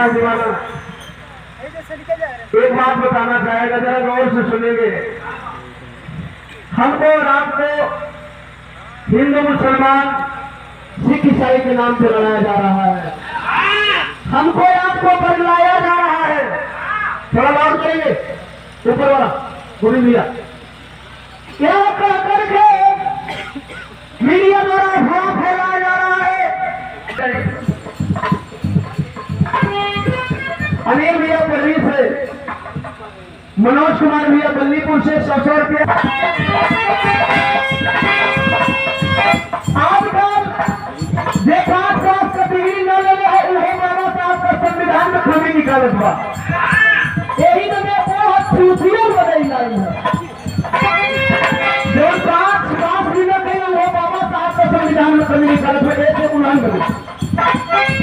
दीवाना दीवाना एक बात बताना चाहेगा, जरा गौर से सुनेंगे। हमको और आपको हिंदू मुसलमान सिख ईसाई के नाम से लड़ाया जा रहा है, हमको आपको बदलाया जा रहा है। थोड़ा और करेंगे ऊपर वाला गोविंद भैया, क्या कह करके मीडिया द्वारा अफवाह फैलाया जा रहा है। अनिल भैया बल्ली से, मनोज कुमार भैया बल्लीपुर से 100 रुपया। आजकल देखा का डिग्री न ले बाबा साहब का संविधान में खामी निकालत बा, यही तो मैं बहुत चूतियों बदल लाई है। जो 5 मिनट है वो बाबा साहब का संविधान में खामी निकालत है, ऐसे उल्लंघन।